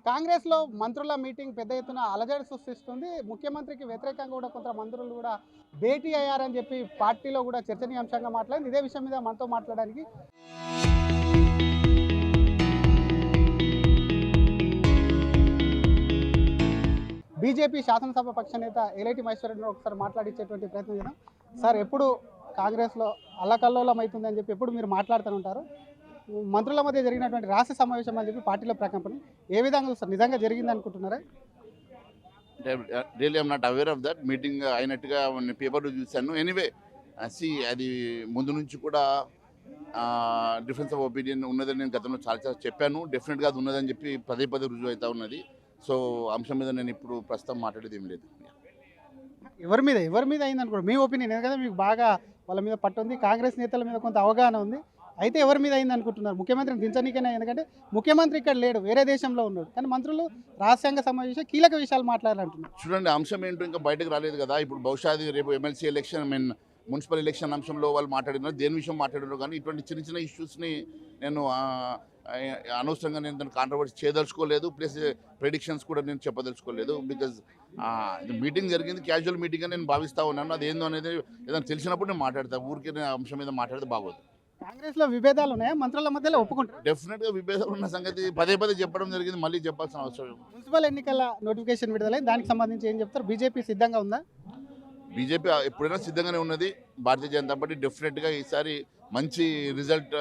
కాంగ్రెస్లో మంత్రుల మీటింగ్ పెద్ద ఎత్తున అలజడి సృష్టిస్తుంది. ముఖ్యమంత్రికి వ్యతిరేకంగా కూడా కొంత మంత్రులు కూడా భేటీ అయ్యారని చెప్పి పార్టీలో కూడా చర్చనీయాంశంగా మాట్లాడింది. ఇదే విషయం మీద మనతో మాట్లాడడానికి బీజేపీ శాసనసభ పక్ష నేత ఎలైటి మహేశ్వర్ రెడ్డిని ఒకసారి మాట్లాడించేటువంటి ప్రయత్నం చేద్దాం. సార్, ఎప్పుడు కాంగ్రెస్లో అల్లకల్లోలం అవుతుందని చెప్పి ఎప్పుడు మీరు మాట్లాడుతూనే మంత్రుల మధ్య జరిగినటువంటి రాష్ట్ర సమావేశం అని చెప్పి పార్టీలో ప్రకంపన ఏ విధంగా సార్ నిజంగా జరిగింది అనుకుంటున్నారా? Really I'm not aware of that. Meeting అయినట్టుగా పేపర్లో చూశాను. ఎనీవే అది ముందు నుంచి కూడా డిఫరెన్స్ ఆఫ్ ఒపీనియన్ ఉన్నదని నేను గతంలో చాలా చెప్పాను. డెఫినెట్గా అది ఉన్నదని చెప్పి పదే పదే రుజువు అవుతా ఉన్నది. సో అంశం మీద నేను ఇప్పుడు ప్రస్తుతం మాట్లాడేది ఏం లేదు. ఎవరి మీద అయింది అనుకో మీ ఒపీనియన్ ఎందుకంటే మీకు బాగా వాళ్ళ మీద పట్టు ఉంది, కాంగ్రెస్ నేతల మీద కొంత అవగాహన ఉంది. అయితే ఎవరి మీద అయింది అనుకుంటున్నారు? ముఖ్యమంత్రిని దించనీకైనా, ఎందుకంటే ముఖ్యమంత్రి ఇక్కడ లేడు, వేరే దేశంలో ఉన్నాడు, కానీ మంత్రులు రాజ్యాంగ సమావేశం కీలక విషయాలు మాట్లాడాలంటున్నారు. చూడండి, అంశం ఏంటో ఇంకా బయటకు రాలేదు కదా. ఇప్పుడు బహుశా రేపు ఎమ్మెల్సీ ఎలక్షన్ మున్సిపల్ ఎలక్షన్ అంశంలో వాళ్ళు మాట్లాడినారు, దేని విషయం మాట్లాడారు. కానీ ఇటువంటి చిన్న చిన్న ఇష్యూస్ని నేను అనవసరంగా నేను దాన్ని కాంట్రవర్సీ చేయదలుచుకోలేదు. ప్లస్ ప్రెడిక్షన్స్ కూడా నేను చెప్పదలుచుకోలేదు. బికాజ్ మీటింగ్ జరిగింది క్యాజువల్ మీటింగ్ అని నేను భావిస్తూ ఉన్నాను. అది ఏందో అనేది ఏదైనా తెలిసినప్పుడు నేను మాట్లాడతాను. ఊరికే అంశం మీద మాట్లాడితే బాగోదు. కాంగ్రెస్లో విభేదాలు ఉన్నాయా? మంత్రుల మధ్యలో ఒప్పుకుంటారు? డెఫినెట్గా విభేదాలు ఉన్న సంగతి పదే పదే చెప్పడం జరిగింది, మళ్ళీ చెప్పాల్సిన అవసరం. మున్సిపల్ ఎన్నికల నోటిఫికేషన్ విడుదలైంది, దానికి సంబంధించి ఏం చెప్తారు? బీజేపీ సిద్ధంగా ఉందా? బీజేపీ ఎప్పుడైనా సిద్ధంగానే ఉన్నది. భారతీయ జనతా పార్టీ డెఫినెట్గా ఈసారి మంచి రిజల్ట్.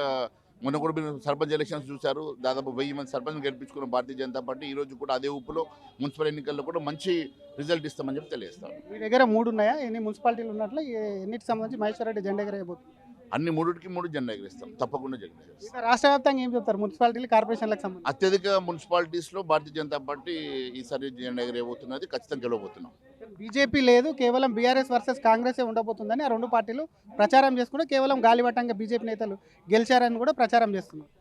మొన్న కూడా మీరు సర్పంచ్ ఎలక్షన్స్ చూశారు, దాదాపు 1000 మంది సర్పంచ్ గెలిపించుకున్న భారతీయ జనతా పార్టీ ఈరోజు కూడా అదే ఊపులో మున్సిపల్ ఎన్నికల్లో కూడా మంచి రిజల్ట్ ఇస్తామని చెప్పి తెలియజేస్తాం. మీ దగ్గర 3 ఉన్నాయా? ఎన్ని మున్సిపాలిటీలు ఉన్నట్లు ఎన్నిటికి సంబంధించి మహేశ్వర్ రెడ్డి జెండా ఎగరేయబోతుంది? అన్ని 3 జెండా ఎగరేస్తాం, తప్పకుండా జెండా ఎగరేస్తాం. రాష్ట్ర వ్యాప్తంగా ఏం చెప్తారు మున్సిపాలిటీలు, కార్పొరేషన్లకు సంబంధించి? అత్యధిక మున్సిపాలిటీస్లో భారతీయ జనతా పార్టీ ఈసారి జెండా ఎగరేయబోతున్నది, ఖచ్చితంగా గెలవబోతున్నాం. బీజేపీ లేదు, కేవలం బీఆర్ఎస్ వర్సెస్ కాంగ్రెస్ ఉండబోతుందని ఆ 2 పార్టీలు ప్రచారం చేసుకుంటే కేవలం గాలివటంగా బీజేపీ నేతలు గెలిచారని కూడా ప్రచారం చేస్తున్నారు.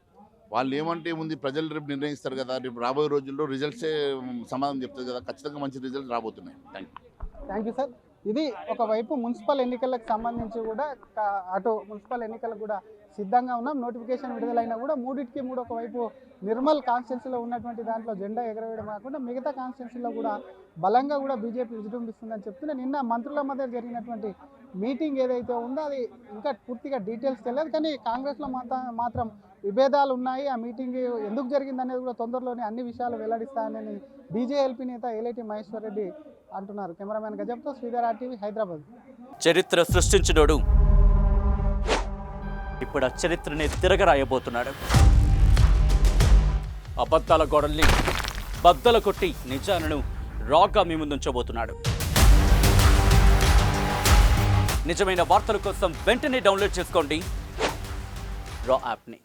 వాళ్ళు ఏమంటే ఉంది, ప్రజలు రేపు నిర్ణయిస్తారు కదా. రేపు రాబోయే రోజుల్లో రిజల్ట్సే సమాధానం చెప్తుంది కదా. ఖచ్చితంగా మంచి రిజల్ట్ రాబోతున్నాయి. Thank you sir. ఇది ఒకవైపు మున్సిపల్ ఎన్నికలకు సంబంధించి కూడా అటు మున్సిపల్ ఎన్నికలకు కూడా సిద్ధంగా ఉన్నాం. నోటిఫికేషన్ విడుదలైనా కూడా 3 ఒకవైపు నిర్మల్ కాన్స్టిట్యున్సీలో ఉన్నటువంటి దాంట్లో జెండా ఎగరవేయడం కాకుండా మిగతా కాన్స్టిట్యున్సీలో కూడా బలంగా కూడా బీజేపీ విజృంభిస్తుందని చెప్తున్నా. నిన్న మంత్రుల మధ్య జరిగినటువంటి మీటింగ్ ఏదైతే ఉందో అది ఇంకా పూర్తిగా డీటెయిల్స్ తెలియదు, కానీ కాంగ్రెస్లో మాత్రం విభేదాలు ఉన్నాయి. ఆ మీటింగ్ ఎందుకు జరిగిందనేది కూడా తొందరలోనే అన్ని విషయాలు వెల్లడిస్తానని బీజేఎల్పీ నేత ఎలైటి మహేశ్వర్ రెడ్డి అంటున్నారు. కెమెరామెన్ గజబ్తో శ్రీధర్, RTV, హైదరాబాద్. చరిత్ర సృష్టించినోడు ఇప్పుడు ఆ చరిత్రని తిరగరాయబోతున్నాడు. అబద్ధాల గోడల్ని బద్దలు కొట్టి నిజాలను రాగా మీ ముందుంచబోతున్నాడు. నిజమైన వార్తల కోసం వెంటనే డౌన్లోడ్ చేసుకోండి రా యాప్ని.